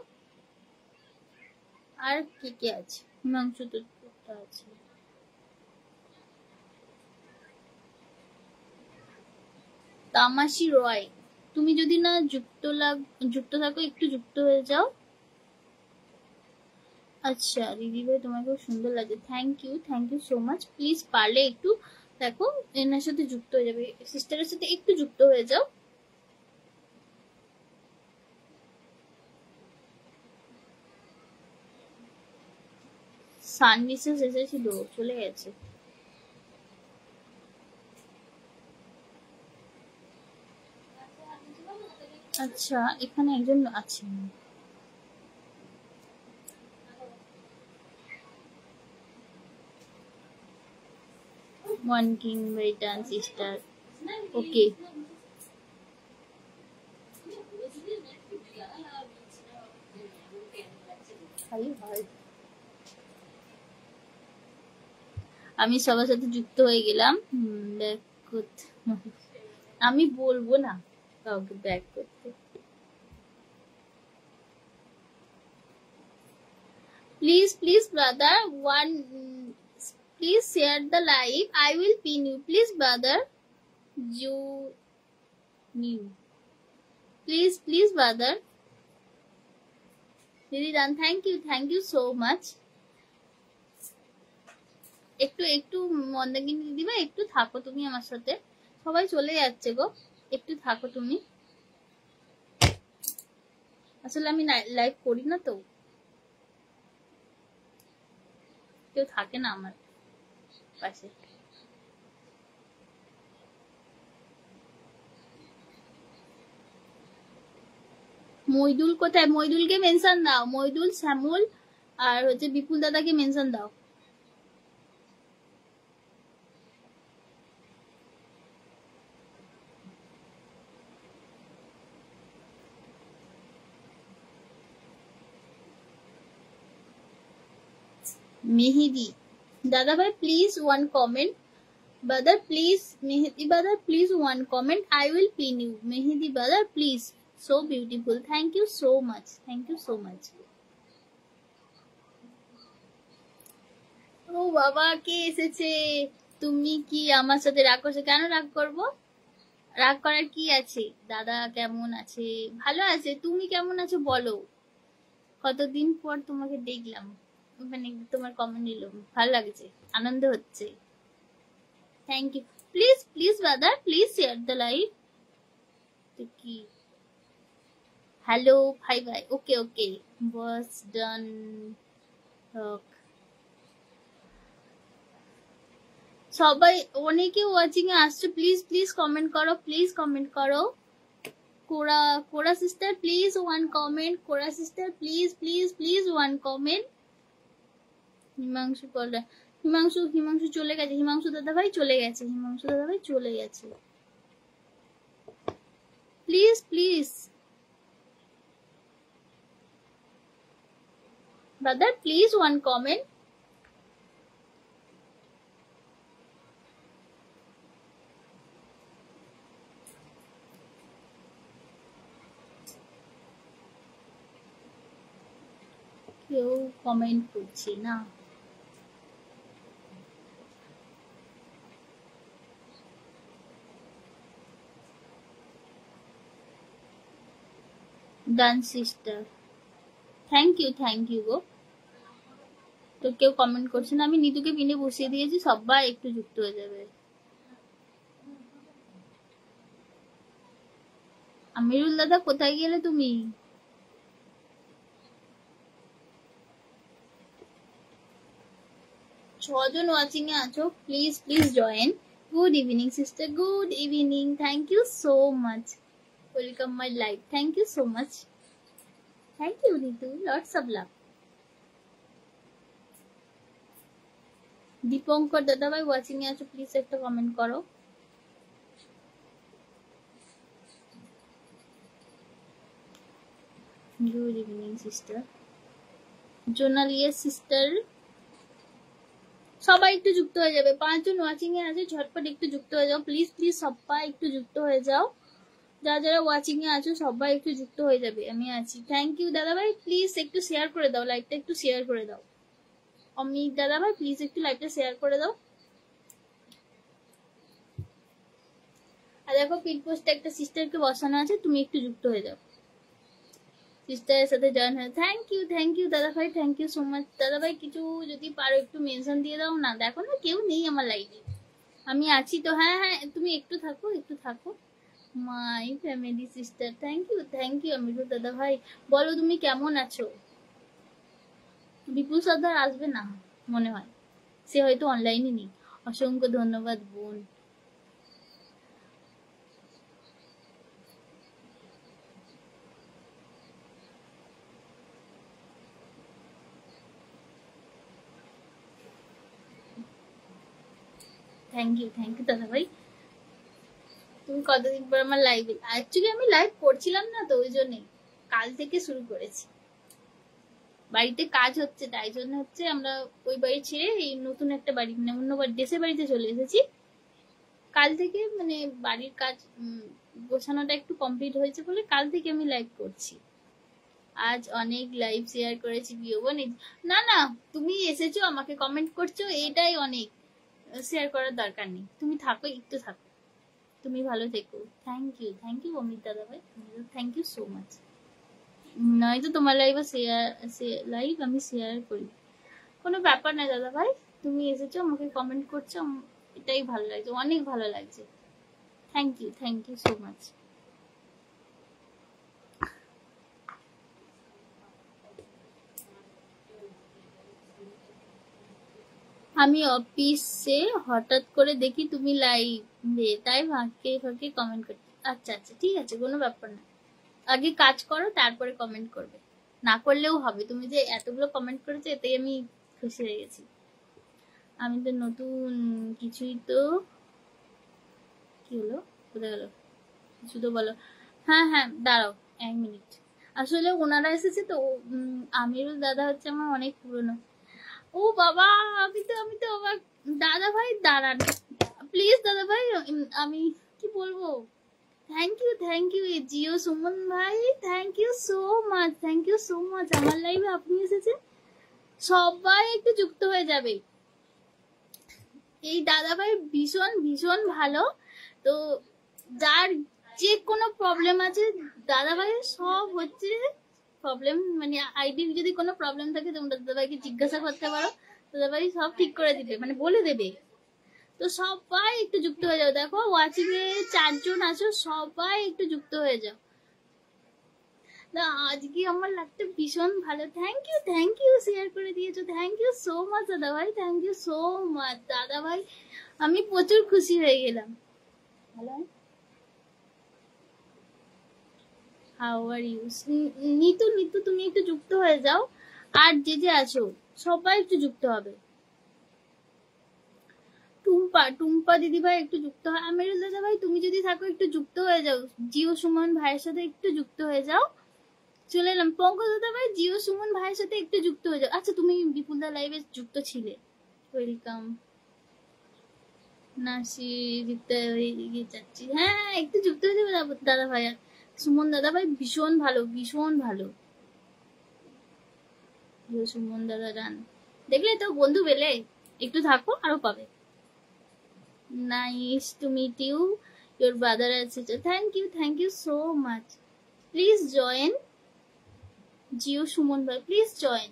আর কি কি আছে? হিমাংশু তো যুক্ত আছে। তামাশি রয়, তুমি যদি না যুক্ত থাকো একটু যুক্ত হয়ে যাও। আচ্ছা দিদি ভাই তোমাকে খুব সুন্দর লাগে, thank you so much. Please পারলে একটু দেখো এনার সাথে যুক্ত হয়ে যাবে, সিস্টারের সাথে একটু যুক্ত হয়ে যাও। সানমিসেস এসেছিল, চলে গেছে। আচ্ছা এখানে একজন আছেন। One king by done sister. Okay. আমি সবার সাথে যুক্ত হয়ে গেলাম। আমি বলবো না কাউকে ব্যাক করতে। Please brother, please share the live. I will pin you. Please brother, you new. Please brother. Didi Dan, thank you so much. একটু মন্দাকিনী দিদি ভাই একটু থাকো তুমি আমার সাথে, সবাই চলে যাচ্ছে গো, একটু থাকো তুমি। আসলে আমি লাইভ করি না তো, কেউ থাকে না আমার পাশে। মইদুল কোথায়? মইদুলকে মেনশন দাও, মইদুল, শ্যামল আর হচ্ছে বিপুল দাদাকে মেনশন দাও। মেহেদি দাদা ভাই please one comment, brother please, Mehdi brother please one comment, I will pin you. Mehdi brother please, so beautiful, thank you so much, ও বাবা কে এসেছে? তুমি কি আমার সাথে রাগ করছো? কেন রাগ করব? রাগ করার কি আছে? দাদা কেমন আছে? ভালো আছে। তুমি কেমন আছো বলো? কতদিন পর তোমাকে দেখলাম, মানে তোমার কমেন্ট নিলাম, ভালো লাগছে, আনন্দ হচ্ছে। Thank you. Please please brother, please share the live. তো কি হ্যালো ভাই ভাই, ওকে ওকে, বস ডান। সবাই অনেকে ওয়াচিং এ আসছে, প্লিজ প্লিজ কমেন্ট করো, প্লিজ কমেন্ট করো। কোরা কোরা সিস্টার প্লিজ ওয়ান কমেন্ট, কোরা sister please please please one comment. Himanshu বলে, হিমাংশু হিমাংশু চলে গেছে, হিমাংশু দাদা ভাই চলে গেছে, হিমাংশু দাদা ভাই চলে গেছে। Please please brother, please one comment. কেউ কমেন্ট করছে না। ডান সিস্টার, থ্যাংক ইউ গো। তো কেউ কমেন্ট করছে না, আমি নিতুকে পিনে বসিয়ে দিয়েছি, সবাই একটু যুক্ত হয়ে যাবে। আমিরুল দাদা কোথায় গেলে তুমি? ছজন ওয়াচিং এ আছো, please please join. Good evening sister, good evening, thank you so much, welcome my life, thank you so much, thank you Neetu, lots of love. Dipankar দাদা ভাই ওয়াচিং এ আছো, প্লিজ একটা কমেন্ট করো। গুড ইভিনিং সিস্টার, জোনালিয়া sister, সবাই একটু যুক্ত হয়ে যাবে। 5 জন ওয়াচিং এ আছে, ঝটপট একটু যুক্ত হয়ে যাও, প্লিজ প্লিজ সবাই একটু যুক্ত হয়ে যাও। যারা যারা ওয়াচিং এ আছো সবাই একটু যুক্ত হয়ে যাবে, আমি আছি। থ্যাংক ইউ দাদা ভাই, প্লিজ একটু শেয়ার করে দাও, লাইভটা একটু শেয়ার করে দাও। অমিত দাদা ভাই প্লিজ একটু লাইভটা শেয়ার করে দাও। আর দেখো পিন পোস্টে একটা সিস্টারকে বসানো আছে, তুমি একটু যুক্ত হয়ে যাও, সিস্টারের সাথে জয়েন হয়ে। থ্যাংক ইউ দাদা ভাই, থ্যাংক ইউ সো মাচ। দাদা ভাই কিছু যদি পারো একটু মেনশন দিয়ে দাও না, দেখো না কেউ নেই আমার লাইভে, আমি আছি তো। হ্যাঁ হ্যাঁ, তুমি একটু থাকো, একটু থাকো। My family sister, thank you Amit দাদা ভাই। বলো তুমি কেমন আছো? বিপুল সর্দার আসবে না মনে হয়, সে হয়তো অনলাইনে নেই। অসংখ্য ধন্যবাদ বোন। থ্যাংক ইউ দাদা ভাই। তুমি কতদিন পর আমার লাইভে? অ্যাকচুয়ালি আমি লাইভ করছিলাম না তো, ওই জন্যই কাল থেকে শুরু করেছি। বাড়িতে কাজ হচ্ছে, তাই জন্য হচ্ছে আমরা ওই বাড়ি ছেড়ে এই নতুন একটা বাড়ি, মানে অন্য বাড়ি, দেশের বাড়িতে চলে এসেছি কাল থেকে। মানে বাড়ির কাজ গোছানোটা একটু কমপ্লিট হয়েছে বলে কাল থেকে আমি লাইভ করছি। আজ অনেক লাইভ শেয়ার করেছি বিয়োবন। না না, তুমি এসেছো আমাকে কমেন্ট করছো, এটাই অনেক, শেয়ার করার দরকার নেই। তুমি থাকো, একটু থাকো, তুমি ভালো থেকো। থ্যাংক ইউ অমিত দাদা ভাই, থ্যাংক ইউ সো মাচ। নয়তো তোমার লাইভ আমি শেয়ার করি, কোনো ব্যাপার না দাদা ভাই। তুমি এসেছো আমাকে কমেন্ট করছো, এটাই ভালো লাগছে, অনেক ভালো লাগছে। Thank you so much. আমি অফিসে হঠাৎ করে দেখি তুমি লাইভে, তাই ফাঁকে ফাঁকে কমেন্ট করছি। আচ্ছা আচ্ছা, ঠিক আছে, কোনো ব্যাপার না। আগে কাজ করো, তারপরে কমেন্ট করবে, না করলেও হবে। তুমি যে এতগুলো কমেন্ট করেছো, এতেই আমি খুশি হয়ে গেছি। আমি তো নতুন, কিছুই তো, কি হলো, কোথায় গেল, কিছু তো বলো। হ্যাঁ হ্যাঁ, দাঁড়াও 1 মিনিট। আসলে ওনারা এসেছে তো, আমিরুল দাদা হচ্ছে আমার অনেক পুরনো। ও বাবা, আমি তো অবাক। দাদা ভাই দাঁড়ান প্লিজ, দাদা ভাই, আমি কি বলবো। থ্যাংক ইউ জিও সুমন ভাই, থ্যাংক ইউ সো মাচ। আমার লাইভে আপনি এসেছেন, সবাই একটু যুক্ত হয়ে যাবে। এই দাদাভাই ভীষণ ভীষণ ভালো। তো যার যে কোনো প্রবলেম আছে দাদাভাই সব হচ্ছে প্রবলেম, মানে আইডি যদি কোনো প্রবলেম থাকে তোমরা দাদাভাইকে জিজ্ঞাসা করতে পারো, দাদাভাই সব ঠিক করে দিবে, মানে বলে দেবে। তো সবাই একটু যুক্ত হয়ে যাও, দেখো ওয়াচিং এ 4 জন আছো, সবাই একটু যুক্ত হয়ে যাও। না আজকে আমার লাগতে ভীষণ ভালো। থ্যাংক ইউ শেয়ার করে দিয়েছো, থ্যাংক ইউ সো মাচ দাদা ভাই, থ্যাংক ইউ সো মাচ দাদা ভাই, আমি প্রচুর খুশি হয়ে গেলাম। Hello, how are you? Neetu Neetu তুমি একটু যুক্ত হয়ে যাও, আর যে যে আছো সবাই একটু যুক্ত হবে। টুম্পা টুম্পা দিদি ভাই একটু যুক্ত হয়। আমিরুল দাদা ভাই তুমি যদি থাকো একটু যুক্ত হয়ে যাও, জিও সুমন ভাইয়ের সাথে একটু যুক্ত হয়ে যাও। চলে এলাম। পঙ্কজ দাদা ভাই জিও সুমন ভাইয়ের সাথে একটু যুক্ত হয়ে যাও। আচ্ছা তুমি বিপুল দা লাইভে যুক্ত ছিলে, ওয়েলকাম। নাসি যুক্ত হয়ে যাচ্ছি, হ্যাঁ একটু যুক্ত হয়ে যাবে দাদা ভাই। সুমন দাদা ভাই ভীষণ ভালো, ভীষণ ভালো। জিও সুমন দাদা রান, দেখলে তো বন্ধু পেলে, একটু থাকো আরো পাবে। Nice to meet you, your brother আছে। Thank you so much. Please join জিও সুমন ভাই, প্লিজ জয়েন।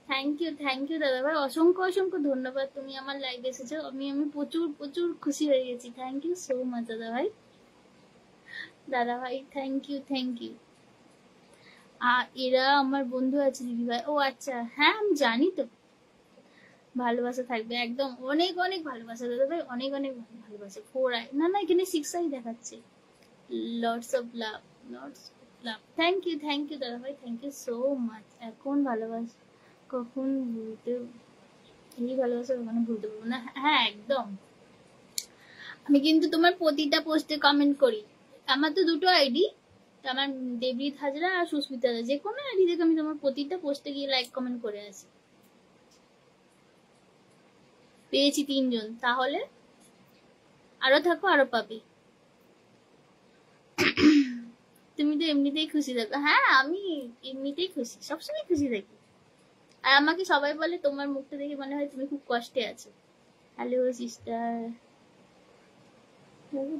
থ্যাংক ইউ দাদা ভাই, অসংখ্য অসংখ্য ধন্যবাদ, তুমি আমার লাইভে এসেছো, আমি প্রচুর প্রচুর খুশি হয়ে গেছি। থ্যাংক ইউ সো মাচ দাদা ভাই। দাদা ভাই থ্যাংক ইউ। এরা আমার বন্ধু আছে দিদি ভাই। ও আচ্ছা, হ্যাঁ আমি জানি তো। ভালোবাসা থাকবে একদম, অনেক অনেক ভালোবাসা দাদা ভাই, অনেক অনেক ভালোবাসা। 4i না না, এখানে 6i দেখাচ্ছে। Lots of love, lots of love. Thank you দাদা ভাই, থ্যাংক ইউ সো মাচ। এখন ভালোবাসা কখন ভুলতে, এই ভালোবাসা কখনো ভুলতে পারবো না। হ্যাঁ একদম, আমি কিন্তু তোমার প্রতিটা পোস্টে কমেন্ট করি। আমার তো দুটো আইডি, আমার দেবজিৎ হাজরা আর সুস্মিতা, যে কোনো আইডি থেকে আমি তোমার প্রতিটা পোস্টে গিয়ে লাইক কমেন্ট করে আসি। পেয়েছি 3 জন, তাহলে আরো থাকো আরো পাবে। তুমি তো এমনিতেই খুশি থাকো। হ্যাঁ আমি এমনিতেই খুশি, সবসময় খুশি থাকি। আর আমাকে সবাই বলে, তোমার মুখটা দেখে মনে হয় তুমি খুব কষ্টে আছো। হ্যালো সিস্টার,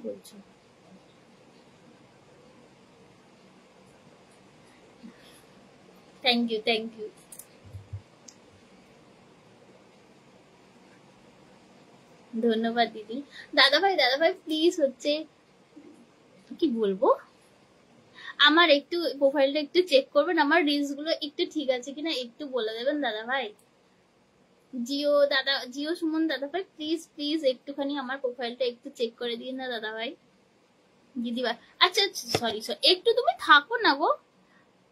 বলছো থ্যাংক ইউ। ধন্যবাদ দিদি। দাদা ভাই প্লিজ হচ্ছে কি বলবো, আমার একটু প্রোফাইলটা একটু চেক করবেন, আমার রিলস গুলো একটু ঠিক আছে কিনা একটু বলে দেবেন দাদা ভাই। জিও সুমন দাদা ভাই প্লিজ একটুখানি আমার প্রোফাইলটা একটু চেক করে দিন না দাদা ভাই, দিদি ভাই। আচ্ছা সরি একটু তুমি থাকো না গো,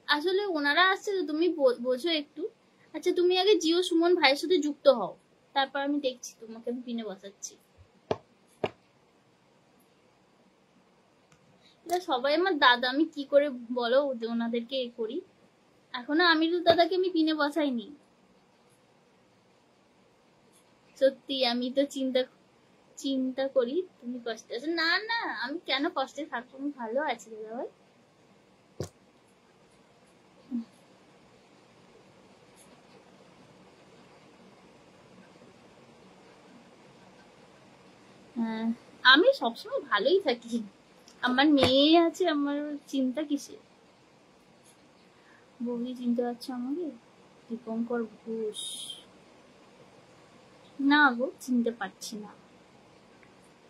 আসলে ওনারা আসছে তো, তুমি বোঝো একটু। আচ্ছা তুমি আগে জিও সুমন ভাইয়ের সাথে যুক্ত হও, তারপর আমি দেখছি, তোমাকে আমি পিনে বসাচ্ছি। সবাই আমার দাদা, আমি কি করে বলো ওনাদেরকে এ করি। এখনো আমিরুল দাদাকে আমি পিনে বসাইনি, সত্যি। আমি তো চিন্তা করি তুমি কষ্টে আছো। না না, আমি কেন কষ্টে থাকবো, আমি ভালো আছি দাদা ভাই। হ্যাঁ আমি সবসময় ভালোই থাকি, আমার মেয়ে আছে, আমার চিন্তা কিসে। বৌদি চিনতে পারছো আমাকে? দীপঙ্কর ঘোষ, না গো চিনতে পারছি না।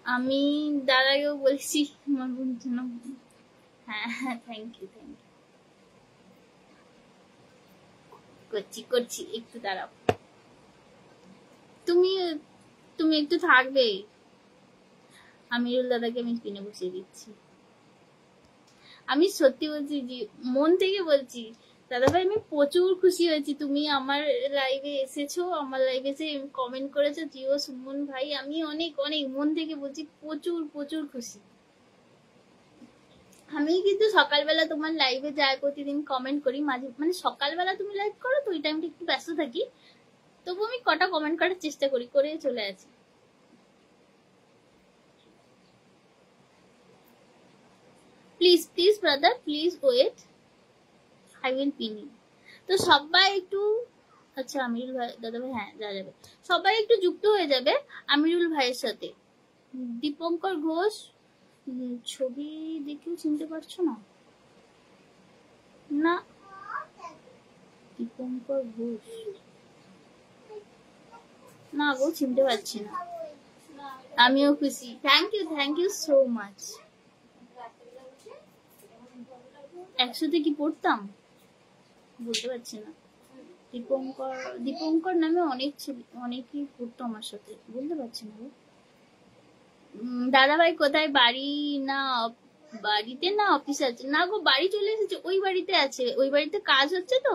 আমি দাদাকেও বলছি আমার বন্ধু। হ্যাঁ থ্যাংক ইউ করছি একটু দাঁড়াও। তুমি একটু থাকবে, আমিরুল দাদাকে আমি পিনে বসিয়ে দিচ্ছি। আমি সত্যি বলছি, মন থেকে বলছি দাদা ভাই, আমি প্রচুর খুশি হয়েছি তুমি আমার লাইভে এসেছো, আমার লাইভে এসে কমেন্ট করেছো জিও সুমন ভাই, আমি অনেক অনেক মন থেকে বলছি, প্রচুর প্রচুর খুশি। আমি কিন্তু সকালবেলা তোমার লাইভে যাই, প্রতিদিন কমেন্ট করি, মাঝে মানে সকালবেলা তুমি লাইভ করো তো ওই টাইমটা একটু ব্যস্ত থাকি, তবু আমি কটা কমেন্ট করার চেষ্টা করি, করে চলে আসি। Please brother, please wait, I will pin you. তো সবাই একটু আচ্ছা আমিরুল ভাই দাদা ভাই, হ্যাঁ যা যাবে, সবাই একটু যুক্ত হয়ে যাবে আমিরুল ভাইয়ের সাথে। দীপঙ্কর ঘোষ, ছবি দেখেও চিনতে পারছো না? না, দীপঙ্কর ঘোষ না গো, চিনতে পারছি না। আমিও খুশি, থ্যাংক ইউ সো মাচ। একসাথে কি পড়তাম বলতে পারছি না। দীপঙ্কর নামে অনেকেই পড়তো আমার সাথে, বলতে পারছি না গো। দাদা ভাই কোথায়? বাড়ি না বাড়িতে না অফিসে আছে? না গো, বাড়ি চলে এসেছে, ওই বাড়িতে আছে, ওই বাড়িতে কাজ হচ্ছে তো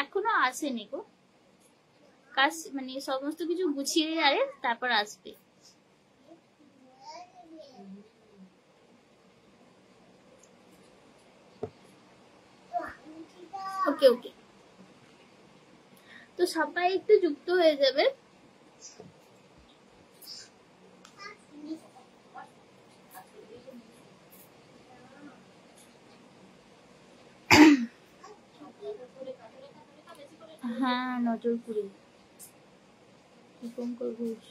এখনো আসেনি গো। কাজ মানে সমস্ত কিছু গুছিয়ে আরে তারপর আসবে। ওকে ওকে, তো সবাই একটু যুক্ত হয়ে যাবে। হ্যাঁ নজরপুরে, Dipankar Ghosh.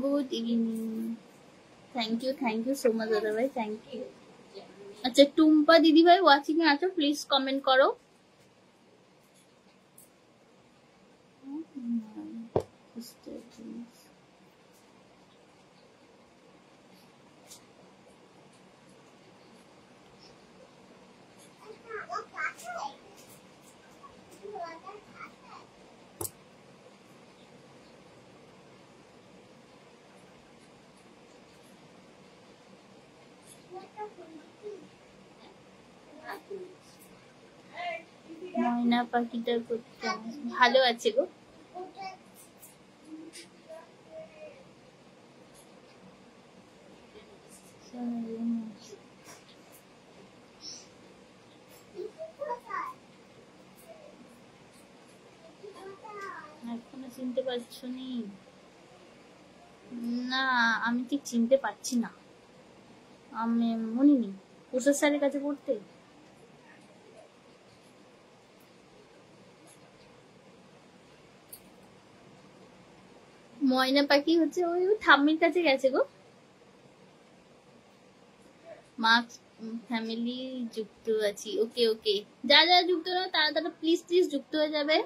Good evening, thank you so much দাদা ভাই, থ্যাংক ইউ। আচ্ছা টুম্পা দিদি ভাই ওয়াচিং এ আছো, প্লিজ কমেন্ট করো। ময়না পাখিটা করতে ভালো আছে গো। এখনো চিনতে পারছো নি? না আমি ঠিক চিনতে পারছি না, আমি মনে নেই। প্রসাদ স্যারের কাছে পড়তে? ময়না পাখি হচ্ছে ওই ঠাম্মির কাছে গেছে গো। মার্কস ফ্যামিলি যুক্ত আছি, ওকে ওকে, যা যা যুক্ত না তারা তারা প্লিজ যুক্ত হয়ে যাবে।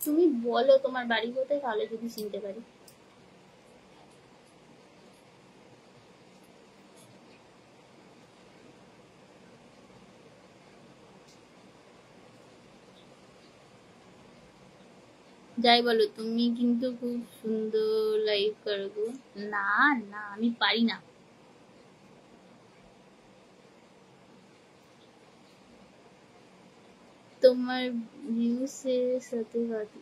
তুমি বলো তোমার বাড়ি কোথায়, তাহলে যদি চিনতে পারি। যাই বলো, তুমি কিন্তু খুব সুন্দর লাইভ করো গো। না না আমি পারি না। তোমার ভিউস এর সাথে বাদি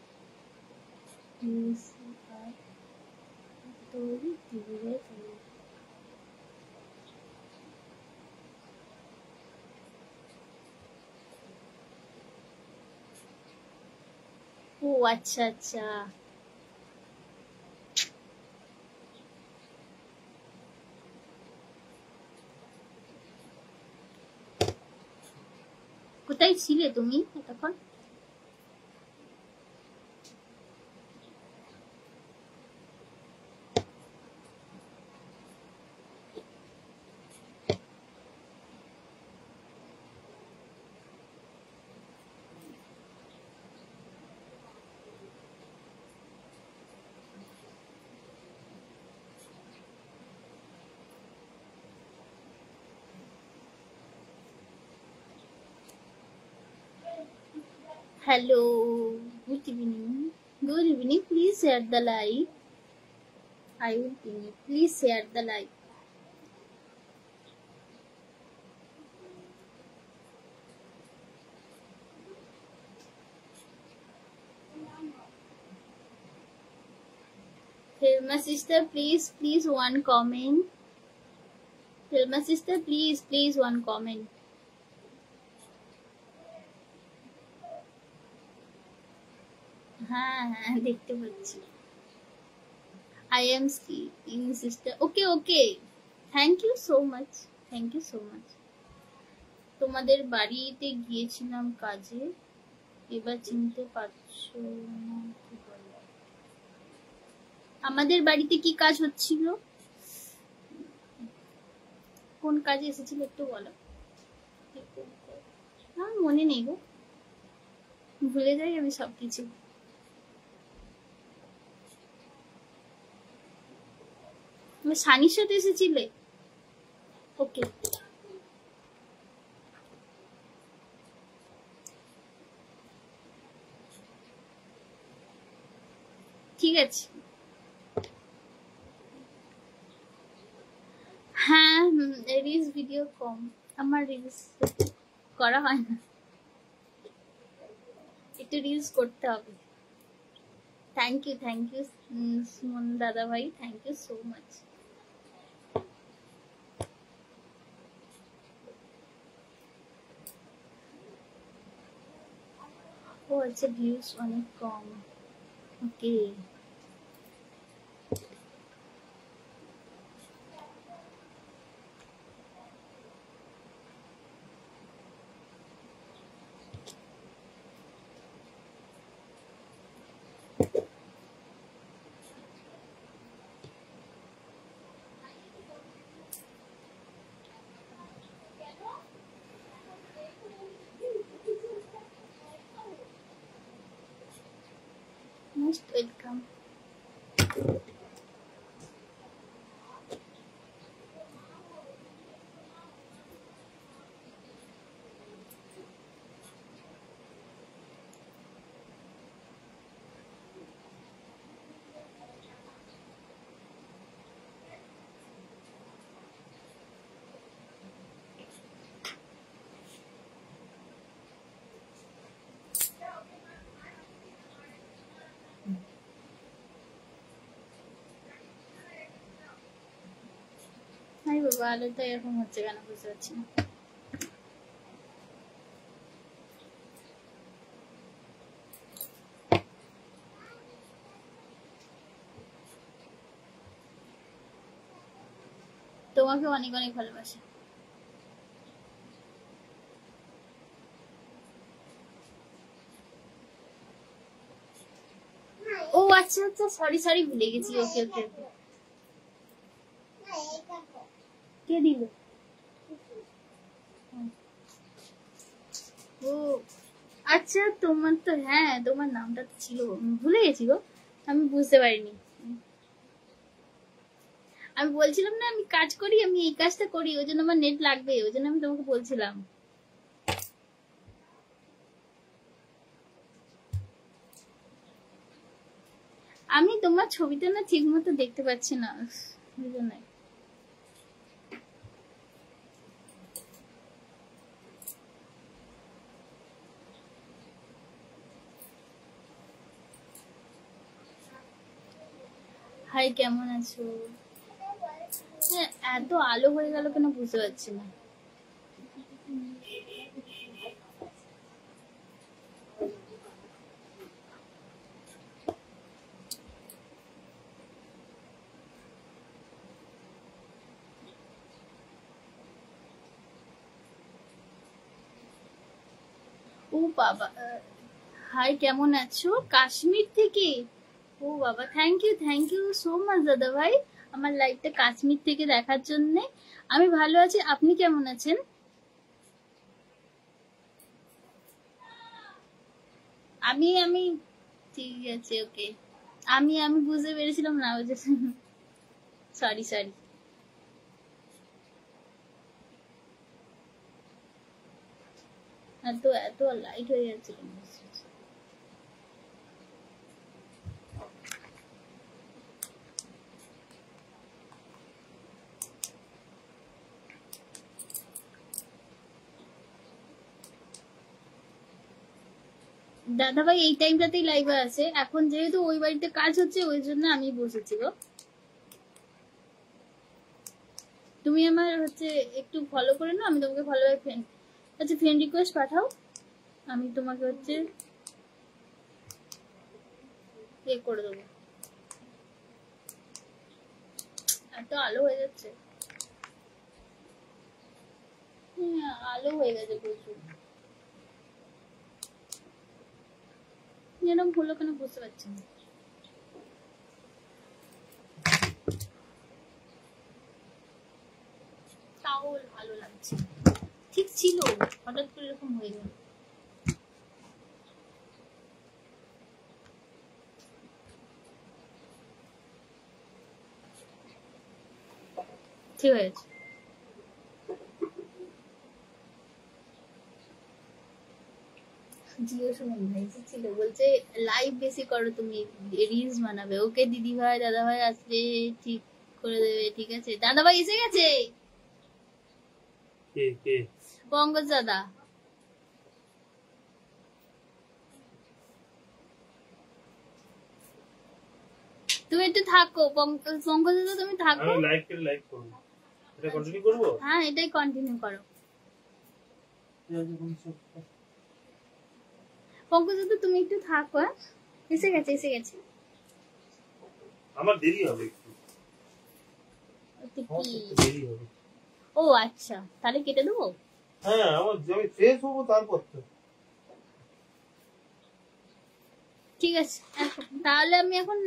ভিউস আর তোরি দিবে। ও আচ্ছা আচ্ছা, কোথায় ছিলে তুমি এতক্ষণ? Hello, good evening. Good evening. Please share the live. I will pin it. Please share the live. Thelma sister, please one comment. Thelma sister, please one comment. হ্যাঁ হ্যাঁ দেখতে পাচ্ছি। I am sleeping sister. Okay, okay. Thank you so much. Thank you so much. তোমাদের বাড়িতে গিয়েছিলাম কাজে, এবার চিনতে পারছো না কি বলে? আমাদের বাড়িতে কি কাজ হচ্ছিল? কোন কাজে এসেছিল একটু বলো। আমার মনে নেই গো, ভুলে যাই আমি সবকিছু। তুমি সানির সাথে এসেছিলে? ওকে, ঠিক আছে। হ্যাঁ, রিলস ভিডিও কম, আমার রিলস করা হয় না, একটু রিলস করতে হবে। থ্যাংক ইউ সুমন দাদা ভাই, থ্যাংক ইউ সো মাচ। ও আচ্ছা, ভিউজ অনেক কম, ওকে। Most welcome. হাই বাবা, আলোটা এরকম হচ্ছে কেন বুঝতে পারছি না। তোমাকে অনেক অনেক ভালোবাসা। ও আচ্ছা আচ্ছা, সরি সরি, ভুলে গেছি। ওকে ওকে ওকে। কে দিল? ও আচ্ছা, তোমার তো, হ্যাঁ তোমার নামটা তো ছিল, ভুলে গেছি গো, আমি বুঝতে পারিনি। আমি বলছিলাম না আমি কাজ করি, আমি এই কাজটা করি, ওই জন্য আমার নেট লাগবে, ওই জন্য আমি তোমাকে বলছিলাম। আমি তোমার ছবিটা না ঠিক মতো দেখতে পাচ্ছি না, ওই জন্য। হাই, কেমন আছো? হ্যাঁ, এত আলো হয়ে গেল কেন বুঝতে পারছি না। ও বাবা, হাই কেমন আছো? কাশ্মীর থেকে? ও বাবা, থ্যাংক ইউ সো মাচ দাদা ভাই, আমার লাইভটা কাশ্মীর থেকে দেখার জন্য। আমি ভালো আছি, আপনি কেমন আছেন? আমি আমি ঠিক আছে, ওকে। আমি আমি বুঝতে পেরেছিলাম না, ওই যে সরি সরি। এত এত লাইট হয়ে যাচ্ছে কেন? দাদা ভাই এই টাইমটাতেই লাইভে আছে, এখন যেহেতু ওই বাড়িতে কাজ হচ্ছে ওই জন্য আমি বসেছি গো। তুমি আমার হচ্ছে একটু ফলো করে নাও, আমি তোমাকে ফলো বাই ফ্রেন্ড, আচ্ছা ফ্রেন্ড রিকোয়েস্ট পাঠাও, আমি তোমাকে হচ্ছে করে দেবো। এত আলো হয়ে যাচ্ছে, হ্যাঁ আলো হয়ে গেছে প্রচুর। এরকম হলো কেন বুঝতে পারছি না। তাও ভালো লাগছে, ঠিক ছিল, হঠাৎ করে এরকম হয়ে গেল। ঠিক হয়েছে। জিও সুমন ভাই ছিল, বলছে লাইভ বেশি করো, তুমি রিলস বানাবে। ওকে দিদি ভাই দাদা ভাই আসলে ঠিক করে দেবে, ঠিক আছে। দাদা ভাই এসে গেছে, কে কে? পঙ্কজ দাদা। তুমি একটু থাকো পঙ্কজ দাদা, তুমি থাকো। আমি লাইক করব, এটা কন্টিনিউ করব। হ্যাঁ এটাই কন্টিনিউ করো। পঙ্কজ দাদা তুমি একটু থাকো। হ্যাঁ এসে গেছে। আমার দেরি হবে একটু, কি দেরি হবে। ও আচ্ছা, তাহলে কেটে দেবো। হ্যাঁ আমি ফ্রেশ হবো তারপর তো। ঠিক আছে, তাহলে আমি এখন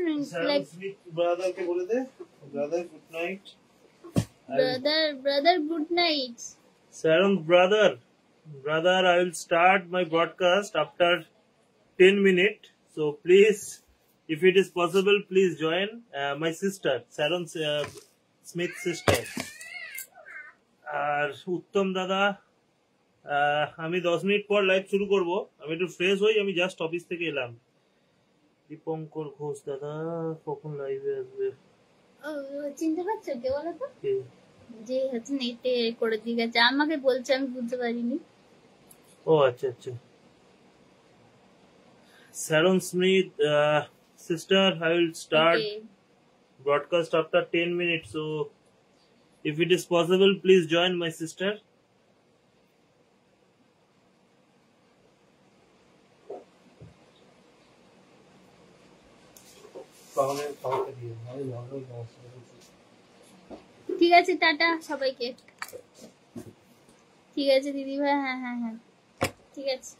ব্রাদারকে বলে দে, brother good night. Brother good night. Sharon brother, I will start my broadcast after 10 minutes. So please, if it is possible, please join my sister, Sharon Smith sister. আর উত্তম দাদা, আমি 10 মিনিট পর লাইভ শুরু করব। আমি একটু ফ্রেশ হই, আমি just office থেকে এলাম। দীপঙ্কর ঘোষ দাদা কখন লাইভে আসবে? চিনতে পারছো কে বলো তো? যে হচ্ছে নেটে করে দিয়ে গেছে, আমাকে বলছে, আমি বুঝতে পারিনি। ও আচ্ছা আচ্ছা। Sharon Smith sister, I will start broadcast after 10 minutes. So if it is possible, please join my sister. ঠিক আছে, টাটা সবাইকে। ঠিক আছে দিদি ভাই, হ্যাঁ ঠিক আছে।